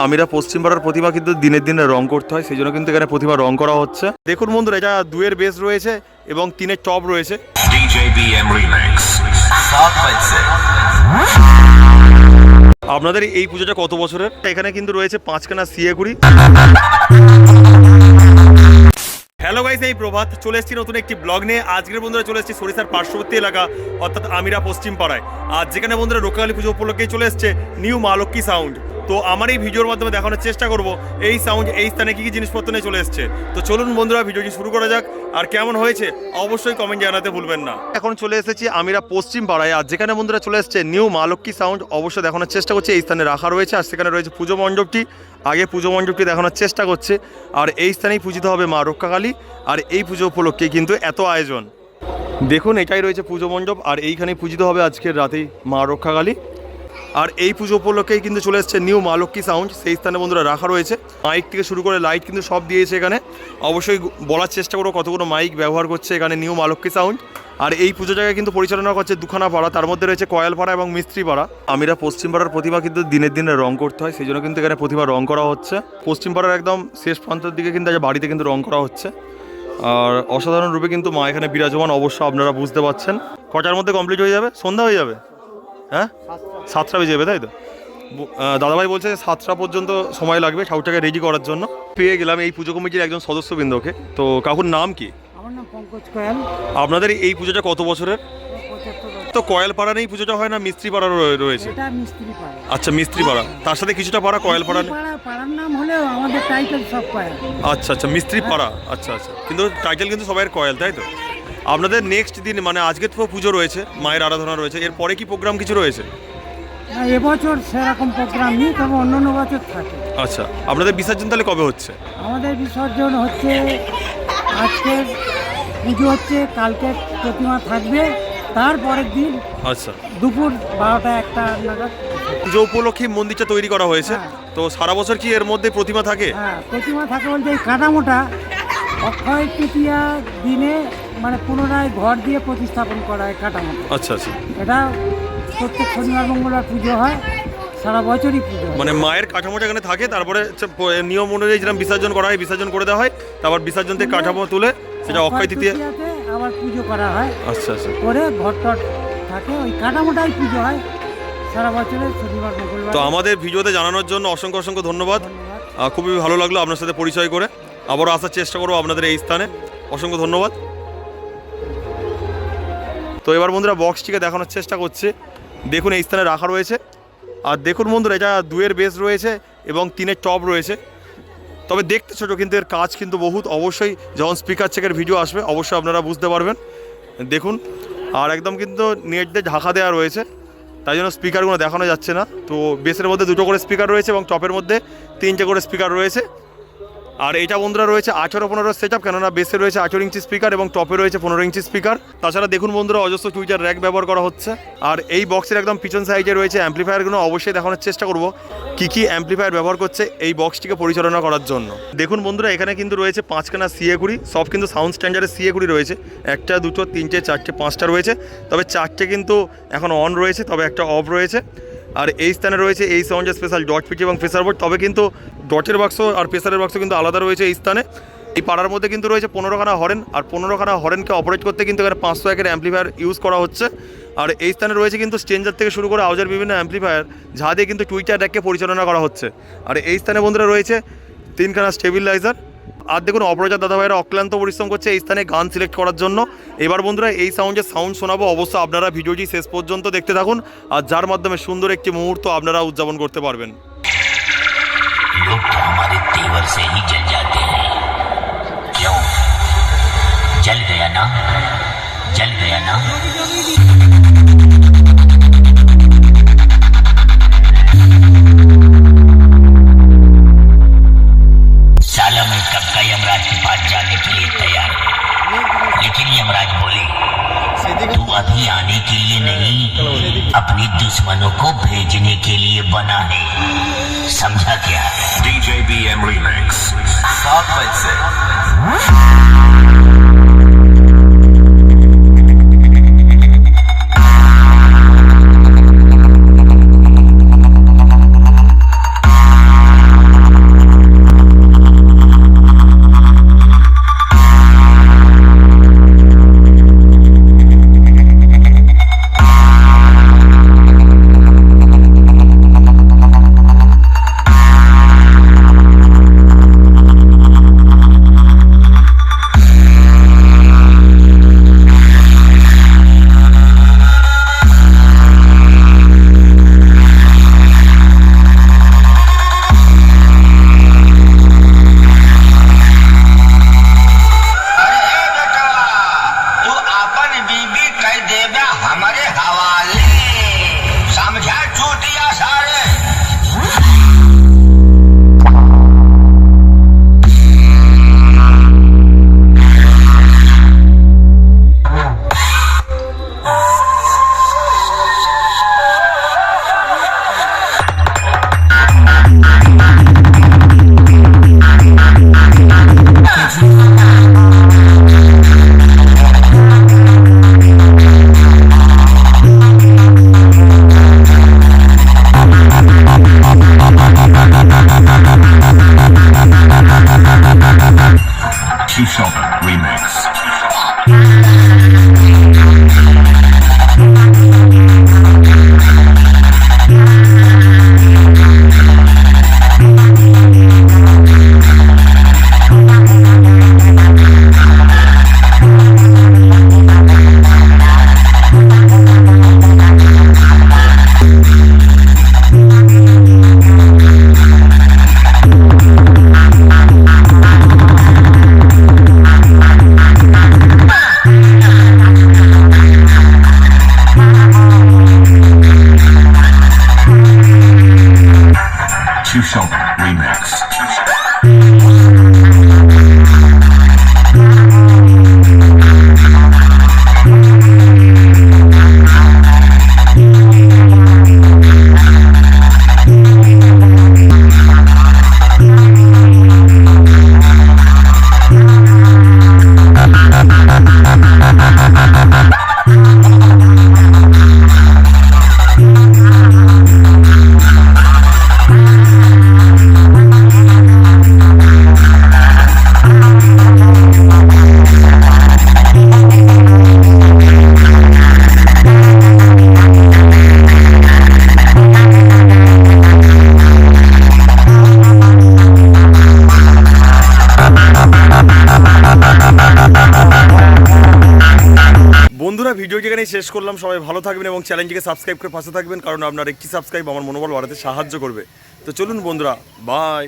আমিরা পশ্চিম পাড়ার প্রতিমা কিন্তু দিনের দিনে রং করতে হয়, সেই জন্য কিন্তু এখানে প্রতিমা রং করা হচ্ছে। দেখুন বন্ধুরা, এটা 2-এর বেস রয়েছে এবং 3-এর টপ রয়েছে। আপনাদের এই পুজোটা কত বছরের? এখানে কিন্তু রয়েছে 5খানা সিএগুড়ি। হ্যালো গাইস, এই প্রভাত চলে এসেছি নতুন একটি ব্লগ নিয়ে। আজকের বন্ধুরা চলে এসেছি সরিষার পার্শ্ববর্তী এলাকা অর্থাৎ আমিরা পশ্চিম পাড়ায়। আর যেখানে বন্ধুরা রক্ষাকালী পুজো উপলক্ষেই চলে এসছে নিউ মা লক্ষ্মী সাউন্ড। তো আমার এই ভিডিওর মাধ্যমে দেখানোর চেষ্টা করব এই সাউন্ড এই স্থানে কী কী জিনিসপত্র নিয়ে চলে এসছে। তো চলুন বন্ধুরা ভিডিওটি শুরু করা যাক। আর কেমন হয়েছে অবশ্যই কমেন্ট জানাতে ভুলবেন না। এখন চলে এসেছি আমিরা পশ্চিম পাড়ায়, আর যেখানে বন্ধুরা চলে এসছে নিউ মা লক্ষ্মী সাউন্ড। অবশ্যই দেখানোর চেষ্টা করছি এই স্থানে রাখা রয়েছে, আর সেখানে রয়েছে পুজো মণ্ডপটি। আগে পুজো মণ্ডপটি দেখানোর চেষ্টা করছে, আর এই স্থানেই পূজিত হবে মা রক্ষাকালী। আর এই পুজো উপলক্ষে কিন্তু এত আয়োজন। দেখুন, এটাই রয়েছে পুজো মণ্ডপ, আর এইখানেই পূজিত হবে আজকের রাতেই মা রক্ষাকালী। আর এই পুজো উপলক্ষেই কিন্তু চলে এসছে নিউ মা লক্ষ্মী সাউন্ড। সেই স্থানে বন্ধুরা রাখা রয়েছে মাইক থেকে শুরু করে লাইট কিন্তু সব দিয়েছে এখানে। অবশ্যই বলার চেষ্টা করবো কতগুলো মাইক ব্যবহার করছে এখানে নিউ মা লক্ষ্মী সাউন্ড। আর এই পুজো জায়গায় কিন্তু পরিচালনা করছে দুখানা পাড়া, তার মধ্যে রয়েছে কয়ালপাড়া এবং মিস্ত্রি পাড়া। আমিরা পশ্চিম পাড়ার প্রতিমা কিন্তু দিনের দিনে রং করতে হয়, সেই জন্য কিন্তু এখানে প্রতিমা রং করা হচ্ছে। পশ্চিম পাড়ার একদম শেষ প্রান্তের দিকে কিন্তু বাড়িতে কিন্তু রং করা হচ্ছে। আর অসাধারণ রূপে কিন্তু মা এখানে বিরাজমান, অবশ্য আপনারা বুঝতে পারছেন। কটার মধ্যে কমপ্লিট হয়ে যাবে? সন্ধ্যা হয়ে যাবে? হ্যাঁ, 7টা বেজে যাবে, তাই তো? দাদাভাই বলছে 7টা পর্যন্ত সময় লাগবে ঠাকুরটাকে রেডি করার জন্য। পেয়ে গেলাম এই পুজো কমিটির একজন সদস্যবৃন্দকে। তো কাকুর নাম কি? আমার নাম পঙ্কজ কয়াল। আপনাদের এই পুজোটা কত বছরের? তো কয়াল পাড়া নেই পুজোটা হয় না, মিস্ত্রি পাড়া রয়েছে? এটা মিস্ত্রি পাড়া। আচ্ছা, মিস্ত্রি পাড়া, তার সাথে কিছুটা পাড়া কয়াল পাড়া। পাড়ার নাম হলেও আমাদের টাইটেল সব কয়াল। আচ্ছা আচ্ছা, মিস্ত্রি পাড়া, আচ্ছা আচ্ছা, কিন্তু টাইটেল কিন্তু সবাই কয়াল, তাই তো? আপনাদের নেক্সট দিন মানে আজকে তো পুজো রয়েছে, মায়ের আরাধনা রয়েছে, এরপরে কি প্রোগ্রাম কিছু রয়েছে? এবছর সেরকম প্রোগ্রাম নেই, তবে অন্য বছর থাকে। আচ্ছা, আপনাদের বিসর্জন তাহলে কবে হচ্ছে? আমাদের বিসর্জন হচ্ছে আজকে পুজো হচ্ছে, কালকে প্রতিমা থাকবে, তারপরের দিন আচ্ছা দুপুর 12টা-1টা নাগাদ পুজো উপলক্ষে মন্দিরটা তৈরি করা হয়েছে। তো সারা বছর কি এর মধ্যে প্রতিমা থাকে? হ্যাঁ, প্রতিমা থাকে বলতে এই কাঠামোটা অক্ষয় তৃতীয়া দিনে মানে পুনরায় ঘর দিয়ে প্রতিস্থাপন করা হয় কাঠামোটা। আচ্ছা আচ্ছা, এটা প্রত্যেক শনিবার মঙ্গলবার পুজো হয়, সারা বছরই পুজো হয়। মানে মায়ের কাঠামোটা এখানে থাকে, তারপরে নিয়ম অনুযায়ী যেরকম বিসর্জন করা হয় বিসর্জন করে দেওয়া হয়, তারপর বিসর্জন থেকে কাঠামো তুলে সেটা অক্ষয় তৃতীয়াতে আবার পুজো করা হয়। আচ্ছা আচ্ছা, করে ঘর টর থাকে, ওই কাঠামোটাই পুজো হয় সারা বছরের শনিবার মঙ্গলবার। তো আমাদের ভিডিওতে জানানোর জন্য অসংখ্য অসংখ্য ধন্যবাদ। খুবই ভালো লাগলো আপনার সাথে পরিচয় করে। আবারও আসার চেষ্টা করবো আপনাদের এই স্থানে। অসংখ্য ধন্যবাদ। তো এবার বন্ধুরা বক্সটিকে দেখানোর চেষ্টা করছে। দেখুন এই স্থানে রাখা রয়েছে, আর দেখুন বন্ধুরা এটা 2-এর বেস রয়েছে এবং 3-এর টপ রয়েছে। তবে দেখতে ছোটো, কিন্তু এর কাজ কিন্তু বহুত। অবশ্যই যখন স্পিকার চেকের ভিডিও আসবে অবশ্যই আপনারা বুঝতে পারবেন। দেখুন, আর একদম কিন্তু নেট দিয়ে ঢাকা দেওয়া রয়েছে, তাই জন্য স্পিকারগুলো দেখানো যাচ্ছে না। তো বেসের মধ্যে 2টো করে স্পিকার রয়েছে এবং টপের মধ্যে 3টে করে স্পিকার রয়েছে। আর এটা বন্ধুরা রয়েছে 18-15 সেট আপ, কেননা বেসে রয়েছে 18 ইঞ্চি স্পিকার এবং টপে রয়েছে 15 ইঞ্চি স্পিকার। তাছাড়া দেখুন বন্ধুরা অজস্র টুইটার র্যাক ব্যবহার করা হচ্ছে। আর এই বক্সের একদম পিছন সাইডে রয়েছে অ্যাম্পলিফায়ারগুলো। অবশ্যই দেখানোর চেষ্টা করব কী কী অ্যাম্পলিফায়ার ব্যবহার করছে এই বক্সটিকে পরিচালনা করার জন্য। দেখুন বন্ধুরা এখানে কিন্তু রয়েছে 5খানা সিএগুড়ি, সব কিন্তু সাউন্ড স্ট্যান্ডার্ডের সিএগুড়ি রয়েছে। 1টা 2টো 3টে 4টে 5টা রয়েছে, তবে 4টে কিন্তু এখন অন রয়েছে, তবে একটা অফ রয়েছে। আর এই স্থানে রয়েছে এই সাউন্ডের স্পেশাল ডট পিটি এবং প্রেসার বোর্ড, তবে কিন্তু ডটের বাক্স আর প্রেসারের বাক্স কিন্তু আলাদা রয়েছে এই স্থানে। এই পাড়ার মধ্যে কিন্তু রয়েছে 15খানা হরেন, আর 15খানা হরেনকে অপারেট করতে কিন্তু এখানে 501-এর অ্যাম্পলিফায়ার ইউজ করা হচ্ছে। আর এই স্থানে রয়েছে কিন্তু স্ট্রেঞ্জার থেকে শুরু করে আওয়াজের বিভিন্ন অ্যাম্পলিফায়ার, যা দিয়ে কিন্তু টুইটার র্যাককে পরিচালনা করা হচ্ছে। আর এই স্থানে বন্ধুরা রয়েছে 3খানা স্টেবিলাইজার। আর দেখুন অপরাজার দাদাভাইরা অক্লান্ত পরিশ্রম করছে এই স্থানে গান সিলেক্ট করার জন্য। এবার বন্ধুরা এই সাউন্ডের সাউন্ড শোনাবো, অবশ্যই আপনারা ভিডিওটি শেষ পর্যন্ত দেখতে থাকুন, আর যার মাধ্যমে সুন্দর একটি মুহূর্ত আপনারা উদযাপন করতে পারবেন। लोग तो हमारे तेवर से ही जल जाते हैं। क्यों? जल गया ना, जल गया ना। साला मैं कब का यमराज के पास जाने के लिए तैयार हूं, लेकिन यमराज बोले तू अभी आने के लिए नहीं, अपने दुश्मनों को भेजने के लिए बना है। समझा क्या? DJ BM Remix 7 बजे से Remix. বন্ধুরা ভিডিও যেখানেই শেষ করলাম, সবাই ভালো থাকবেন এবং চ্যানেলটিকে সাবস্ক্রাইব করে পাশে থাকবেন, কারণ আপনার একটি সাবস্ক্রাইব আমার মনোবল বাড়াতে সাহায্য করবে। তো চলুন বন্ধুরা, বাই।